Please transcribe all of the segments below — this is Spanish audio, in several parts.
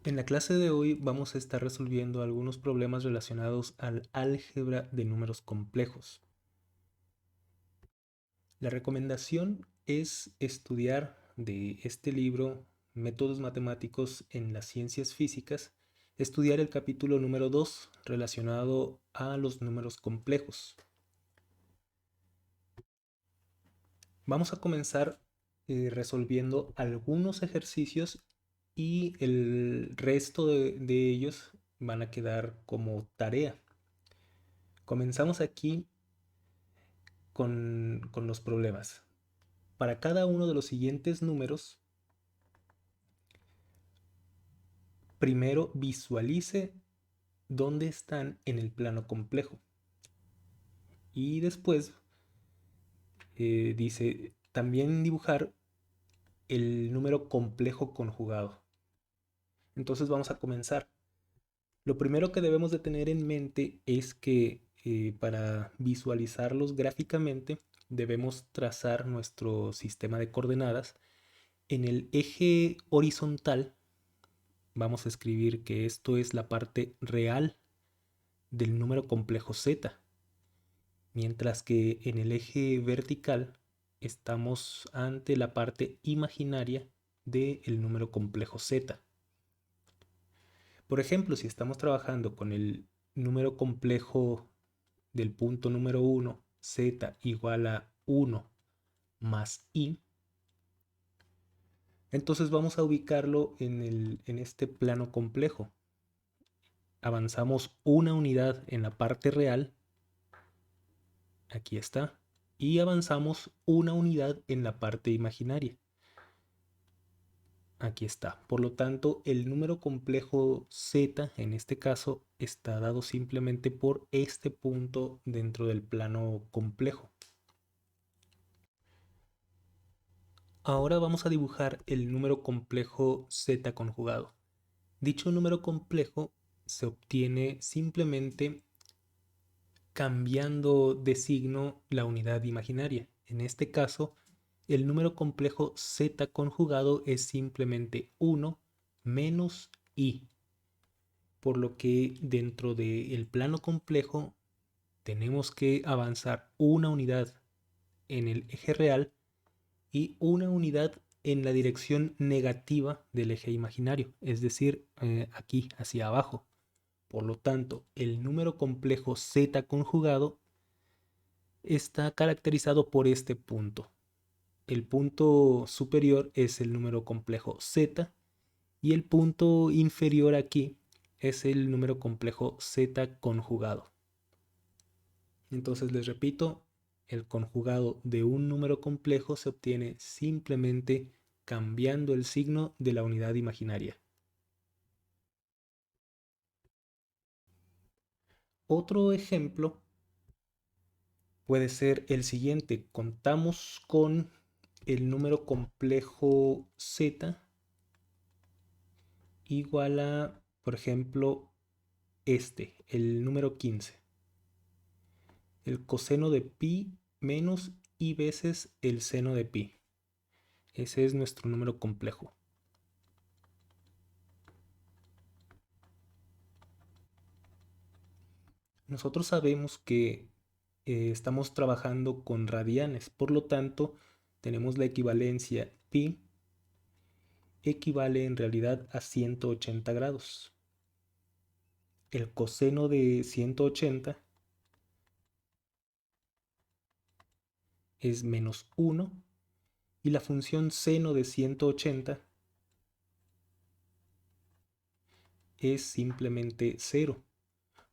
En la clase de hoy vamos a estar resolviendo algunos problemas relacionados al álgebra de números complejos. La recomendación es estudiar de este libro Métodos matemáticos en las ciencias físicas, estudiar el capítulo número 2 relacionado a los números complejos. Vamos a comenzar resolviendo algunos ejercicios y el resto de ellos van a quedar como tarea. Comenzamos aquí con los problemas. Para cada uno de los siguientes números, primero visualice dónde están en el plano complejo. Y después dice también dibujar el número complejo conjugado. Entonces vamos a comenzar. Lo primero que debemos de tener en mente es que para visualizarlos gráficamente debemos trazar nuestro sistema de coordenadas. En el eje horizontal vamos a escribir que esto es la parte real del número complejo z, mientras que en el eje vertical estamos ante la parte imaginaria del número complejo z. Por ejemplo, si estamos trabajando con el número complejo del punto número 1, z igual a 1 más i, entonces vamos a ubicarlo en este plano complejo. Avanzamos una unidad en la parte real, aquí está, y avanzamos una unidad en la parte imaginaria. Aquí está. Por lo tanto, el número complejo z en este caso está dado simplemente por este punto dentro del plano complejo. Ahora vamos a dibujar el número complejo z conjugado. Dicho número complejo se obtiene simplemente cambiando de signo la unidad imaginaria. En este caso, el número complejo z conjugado es simplemente 1 menos i, por lo que dentro del plano complejo tenemos que avanzar una unidad en el eje real y una unidad en la dirección negativa del eje imaginario, es decir, aquí hacia abajo. Por lo tanto, el número complejo z conjugado está caracterizado por este punto. El punto superior es el número complejo z y el punto inferior aquí es el número complejo z conjugado. Entonces les repito, el conjugado de un número complejo se obtiene simplemente cambiando el signo de la unidad imaginaria. Otro ejemplo puede ser el siguiente. Contamos con el número complejo z igual a, por ejemplo, el número 15. El coseno de pi menos i veces el seno de pi. Ese es nuestro número complejo. Nosotros sabemos que estamos trabajando con radianes, por lo tanto tenemos la equivalencia pi equivale en realidad a 180 grados. El coseno de 180 es menos 1 y la función seno de 180 es simplemente 0.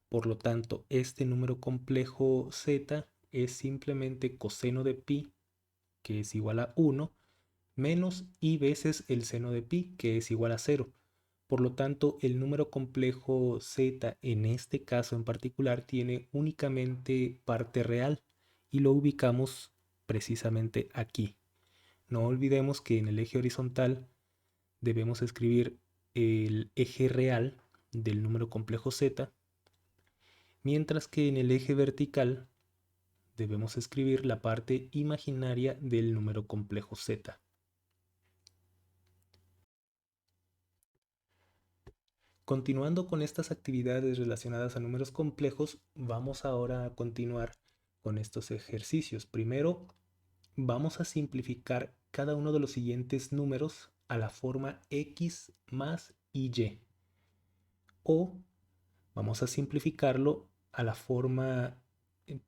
Por lo tanto, este número complejo z es simplemente coseno de pi, que es igual a 1, menos i veces el seno de pi, que es igual a 0. Por lo tanto, el número complejo z en este caso en particular tiene únicamente parte real y lo ubicamos precisamente aquí. No olvidemos que en el eje horizontal debemos escribir el eje real del número complejo z, mientras que en el eje vertical debemos escribir la parte imaginaria del número complejo z. Continuando con estas actividades relacionadas a números complejos, vamos ahora a continuar con estos ejercicios. Primero, vamos a simplificar cada uno de los siguientes números a la forma x más y. O vamos a simplificarlo a la forma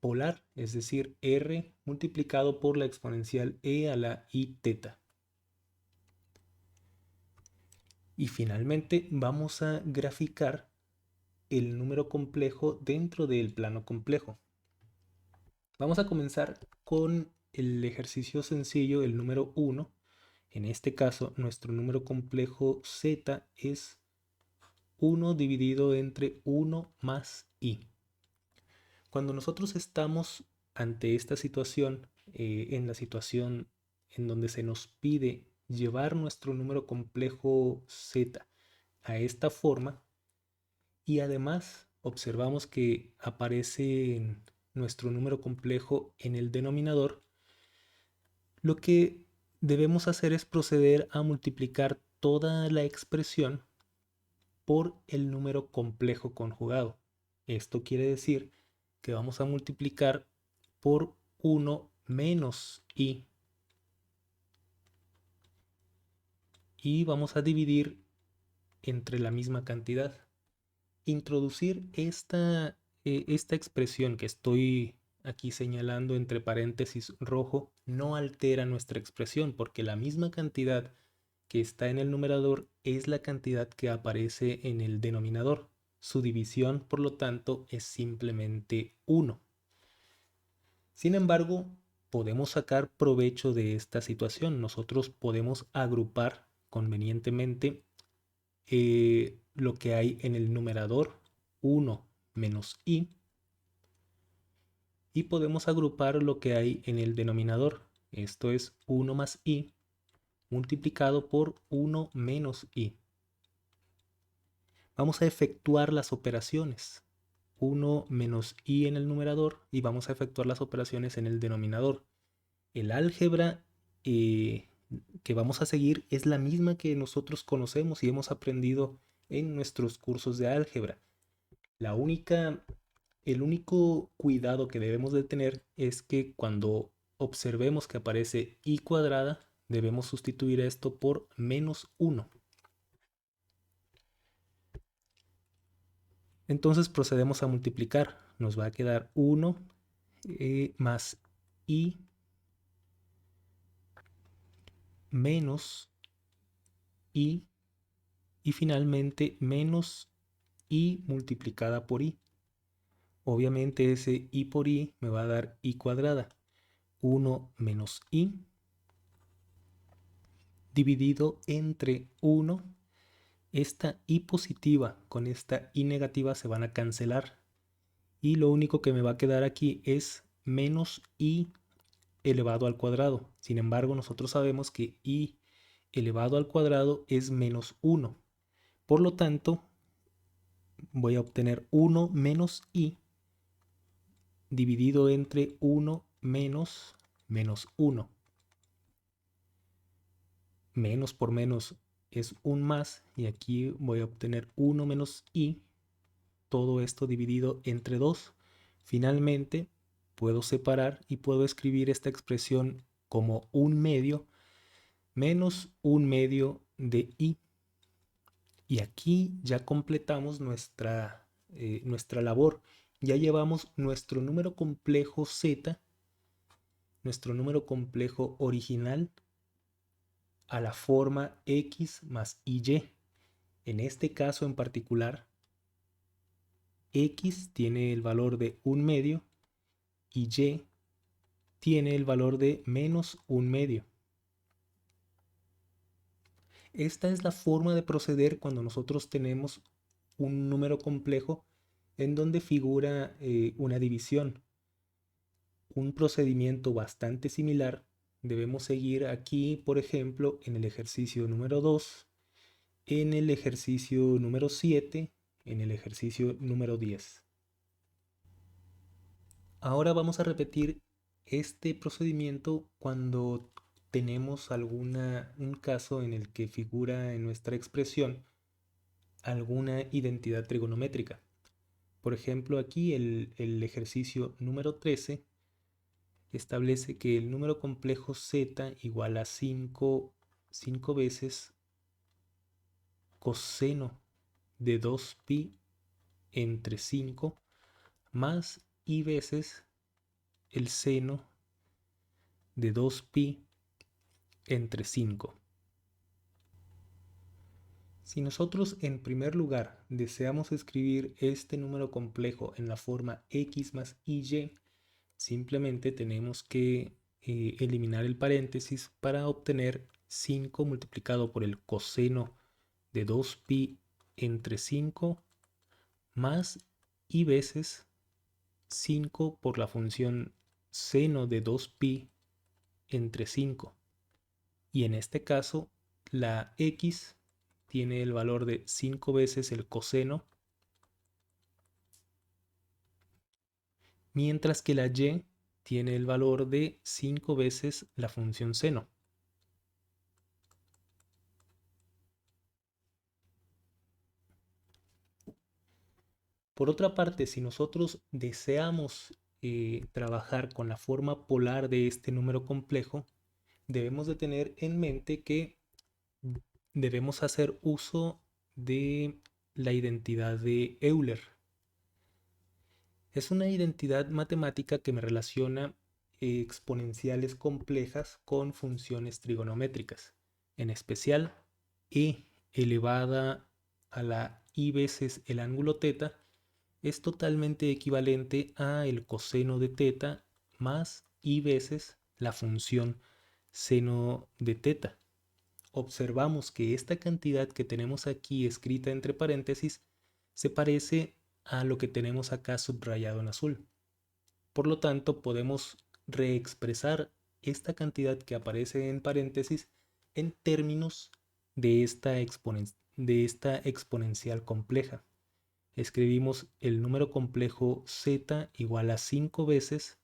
polar, es decir, r multiplicado por la exponencial e a la i teta. Y finalmente vamos a graficar el número complejo dentro del plano complejo. Vamos a comenzar con el ejercicio sencillo, el número 1. En este caso, nuestro número complejo z es 1 dividido entre 1 más i. Cuando nosotros estamos ante esta situación, en la situación en donde se nos pide llevar nuestro número complejo z a esta forma, y además observamos que aparece nuestro número complejo en el denominador, lo que debemos hacer es proceder a multiplicar toda la expresión por el número complejo conjugado. Esto quiere decir que vamos a multiplicar por 1 menos i y vamos a dividir entre la misma cantidad. Introducir esta expresión que estoy aquí señalando entre paréntesis rojo no altera nuestra expresión porque la misma cantidad que está en el numerador es la cantidad que aparece en el denominador. Su división, por lo tanto, es simplemente 1. Sin embargo, podemos sacar provecho de esta situación. Nosotros podemos agrupar convenientemente lo que hay en el numerador 1 menos i y podemos agrupar lo que hay en el denominador. Esto es 1 más i multiplicado por 1 menos i. Vamos a efectuar las operaciones. 1 menos i en el numerador y vamos a efectuar las operaciones en el denominador. El álgebra que vamos a seguir es la misma que nosotros conocemos y hemos aprendido en nuestros cursos de álgebra. El único cuidado que debemos de tener es que cuando observemos que aparece i cuadrada, debemos sustituir esto por menos 1. Entonces procedemos a multiplicar. Nos va a quedar 1 más i menos i y finalmente menos i multiplicada por i. Obviamente ese i por i me va a dar i cuadrada. 1 menos i dividido entre 1. Esta i positiva con esta i negativa se van a cancelar. Y lo único que me va a quedar aquí es menos i elevado al cuadrado. Sin embargo, nosotros sabemos que i elevado al cuadrado es menos 1. Por lo tanto, voy a obtener 1 menos i dividido entre 1 menos 1. Menos por menos es un más y aquí voy a obtener 1 menos i, todo esto dividido entre 2. Finalmente, puedo separar y puedo escribir esta expresión como 1/2 menos 1/2 de i. Y aquí ya completamos nuestra labor. Ya llevamos nuestro número complejo z, nuestro número complejo original, a la forma x más y. En este caso en particular, x tiene el valor de 1/2 y y tiene el valor de menos 1/2. Esta es la forma de proceder cuando nosotros tenemos un número complejo en donde figura una división. Un procedimiento bastante similar debemos seguir aquí, por ejemplo, en el ejercicio número 2, en el ejercicio número 7, en el ejercicio número 10. Ahora vamos a repetir este procedimiento cuando tenemos un caso en el que figura en nuestra expresión alguna identidad trigonométrica. Por ejemplo, aquí el ejercicio número 13 establece que el número complejo z igual a 5 veces coseno de 2pi entre 5 más i veces el seno de 2pi entre 5. Si nosotros en primer lugar deseamos escribir este número complejo en la forma x más y, simplemente tenemos que eliminar el paréntesis para obtener 5 multiplicado por el coseno de 2pi entre 5 más i veces 5 por la función seno de 2pi entre 5. Y en este caso, la x tiene el valor de 5 veces el coseno, mientras que la y tiene el valor de 5 veces la función seno. Por otra parte, si nosotros deseamos trabajar con la forma polar de este número complejo, debemos de tener en mente que debemos hacer uso de la identidad de Euler. Es una identidad matemática que me relaciona exponenciales complejas con funciones trigonométricas, en especial e elevada a la i veces el ángulo θ es totalmente equivalente a el coseno de θ más i veces la función seno de θ. Observamos que esta cantidad que tenemos aquí escrita entre paréntesis se parece a lo que tenemos acá subrayado en azul. Por lo tanto, podemos reexpresar esta cantidad que aparece en paréntesis en términos de esta exponencial compleja. Escribimos el número complejo z igual a 5 veces,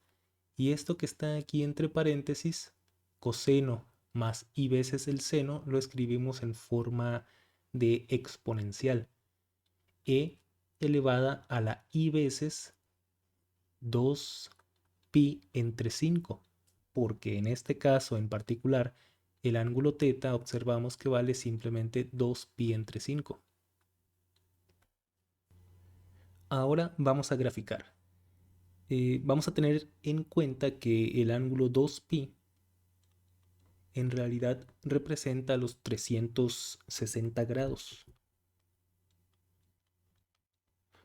y esto que está aquí entre paréntesis, coseno más i veces el seno, lo escribimos en forma de exponencial. E elevada a la i veces 2pi entre 5, porque en este caso en particular el ángulo θ observamos que vale simplemente 2pi entre 5. Ahora vamos a graficar. Vamos a tener en cuenta que el ángulo 2pi en realidad representa los 360 grados.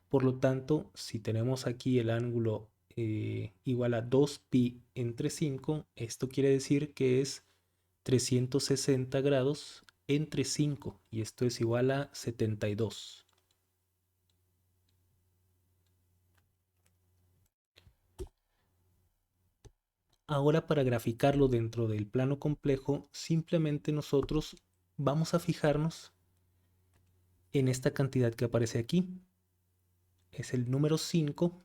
Por lo tanto, si tenemos aquí el ángulo igual a 2pi entre 5, esto quiere decir que es 360 grados entre 5, y esto es igual a 72. Ahora, para graficarlo dentro del plano complejo, simplemente nosotros vamos a fijarnos en esta cantidad que aparece aquí. Es el número 5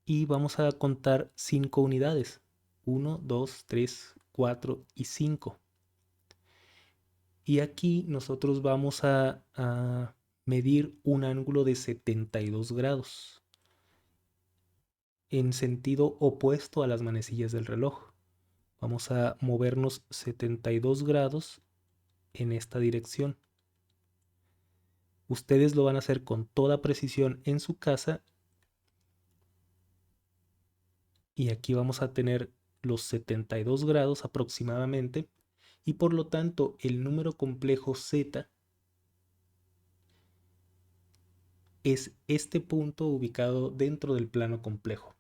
y vamos a contar 5 unidades. 1, 2, 3, 4 y 5. Y aquí nosotros vamos a medir un ángulo de 72 grados en sentido opuesto a las manecillas del reloj. Vamos a movernos 72 grados en esta dirección. Ustedes lo van a hacer con toda precisión en su casa, y aquí vamos a tener los 72 grados aproximadamente, y por lo tanto el número complejo z es este punto ubicado dentro del plano complejo.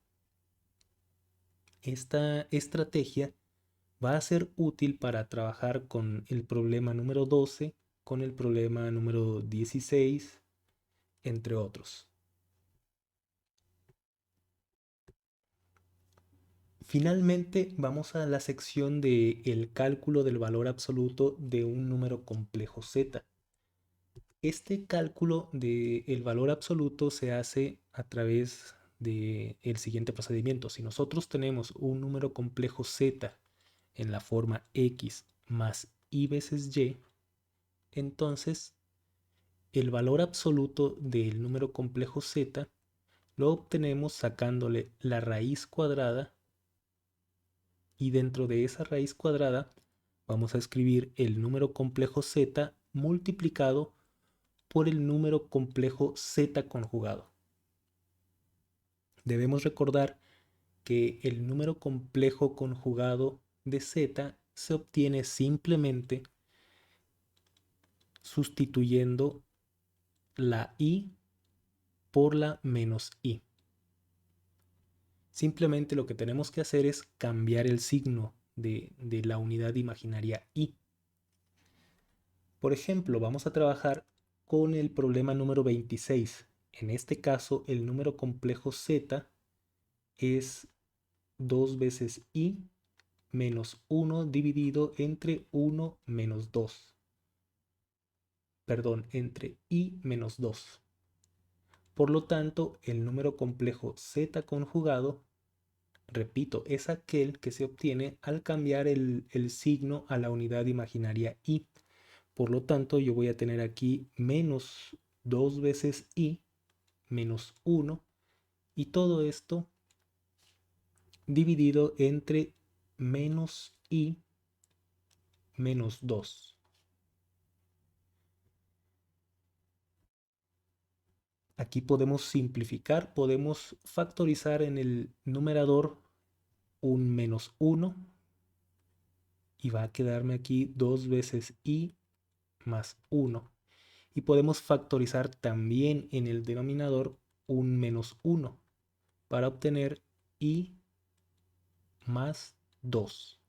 Esta estrategia va a ser útil para trabajar con el problema número 12, con el problema número 16, entre otros. Finalmente, vamos a la sección de el cálculo del valor absoluto de un número complejo z. Este cálculo del valor absoluto se hace a través del siguiente procedimiento. Si nosotros tenemos un número complejo z en la forma x más i veces y, entonces el valor absoluto del número complejo z lo obtenemos sacándole la raíz cuadrada, y dentro de esa raíz cuadrada vamos a escribir el número complejo z multiplicado por el número complejo z conjugado. Debemos recordar que el número complejo conjugado de z se obtiene simplemente sustituyendo la i por la menos i. Simplemente lo que tenemos que hacer es cambiar el signo de la unidad imaginaria i. Por ejemplo, vamos a trabajar con el problema número 26. En este caso, el número complejo z es 2 veces i menos 1 dividido entre 1 menos 2. Perdón, entre i menos 2. Por lo tanto, el número complejo z conjugado, repito, es aquel que se obtiene al cambiar el signo a la unidad imaginaria i. Por lo tanto, yo voy a tener aquí menos 2 veces i menos 1, y todo esto dividido entre menos i menos 2. Aquí podemos simplificar, podemos factorizar en el numerador un menos 1 y va a quedarme aquí 2 veces i más 1. Y podemos factorizar también en el denominador un menos 1 para obtener i más 2.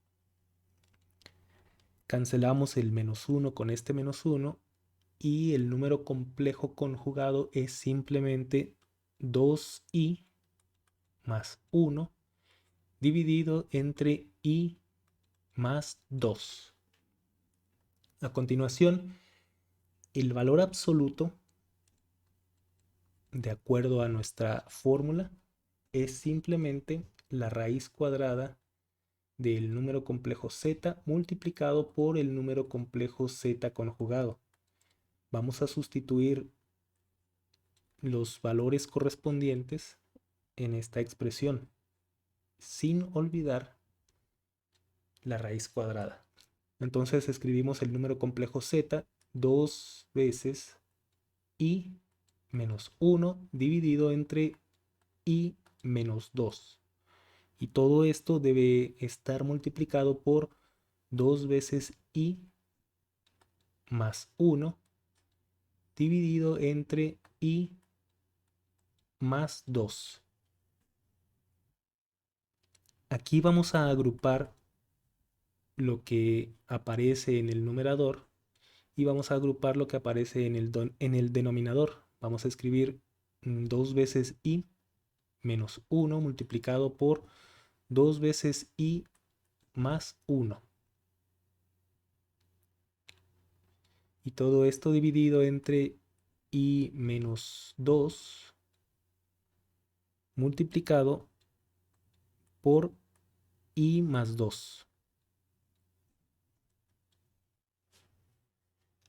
Cancelamos el menos 1 con este menos 1 y el número complejo conjugado es simplemente 2i más 1 dividido entre i más 2. A continuación, el valor absoluto, de acuerdo a nuestra fórmula, es simplemente la raíz cuadrada del número complejo z multiplicado por el número complejo z conjugado. Vamos a sustituir los valores correspondientes en esta expresión, sin olvidar la raíz cuadrada. Entonces escribimos el número complejo z 2 veces i menos 1 dividido entre i menos 2. Y todo esto debe estar multiplicado por 2 veces i más 1 dividido entre i más 2. Aquí vamos a agrupar lo que aparece en el numerador y vamos a agrupar lo que aparece en el denominador. Vamos a escribir 2 veces i menos 1 multiplicado por 2 veces i más 1. Y todo esto dividido entre i menos 2 multiplicado por i más 2.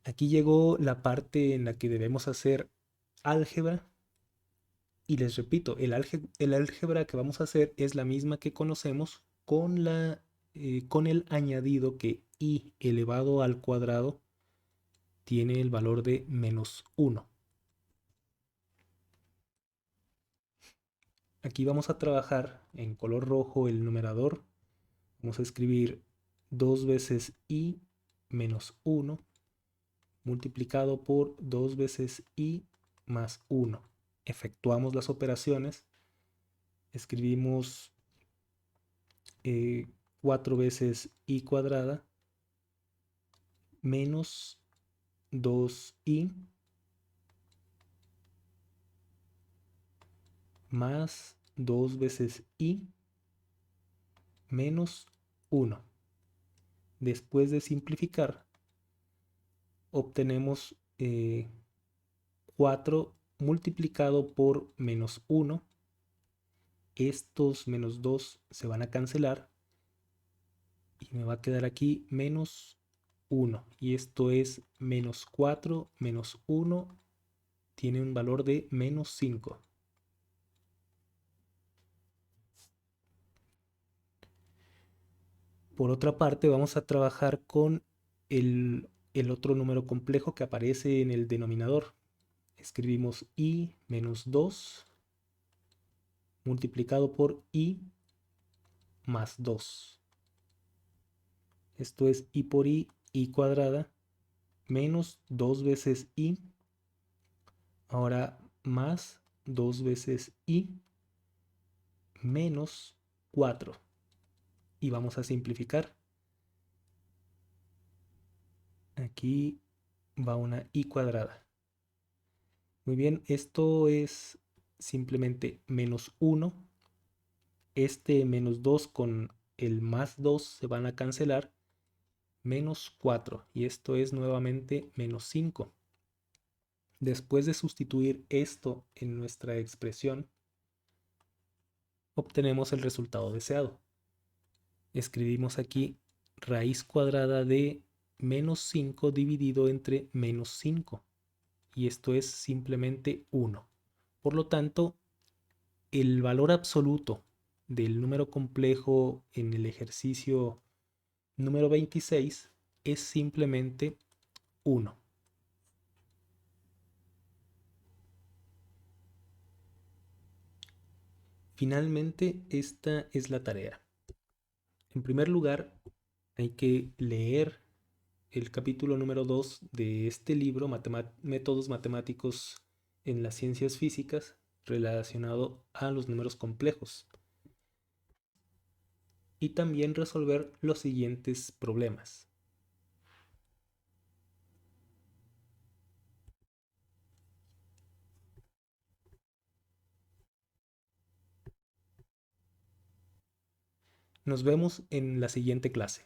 Aquí llegó la parte en la que debemos hacer álgebra. Y les repito, el álgebra que vamos a hacer es la misma que conocemos con el añadido que i elevado al cuadrado tiene el valor de menos 1. Aquí vamos a trabajar en color rojo el numerador. Vamos a escribir 2 veces i menos 1 multiplicado por 2 veces i más 1. Efectuamos las operaciones. Escribimos 4 veces i cuadrada menos 2i más 2 veces i menos 1. Después de simplificar, obtenemos 4 multiplicado por menos 1. Estos menos 2 se van a cancelar y me va a quedar aquí menos 1. Y esto es menos 4 menos 1 tiene un valor de menos 5. Por otra parte, vamos a trabajar con el otro número complejo que aparece en el denominador. Escribimos i menos 2 multiplicado por i más 2. Esto es i por i cuadrada, menos 2 veces i, ahora más 2 veces i, menos 4. Y vamos a simplificar. Aquí va una i cuadrada. Muy bien, esto es simplemente menos 1. Este menos 2 con el más 2 se van a cancelar. Menos 4. Y esto es nuevamente menos 5. Después de sustituir esto en nuestra expresión, obtenemos el resultado deseado. Escribimos aquí raíz cuadrada de menos 5 dividido entre menos 5. Y esto es simplemente 1. Por lo tanto, el valor absoluto del número complejo en el ejercicio número 26 es simplemente 1. Finalmente, esta es la tarea. En primer lugar, hay que leer el capítulo número 2 de este libro, Métodos Matemáticos en las Ciencias Físicas, relacionado a los números complejos. Y también resolver los siguientes problemas. Nos vemos en la siguiente clase.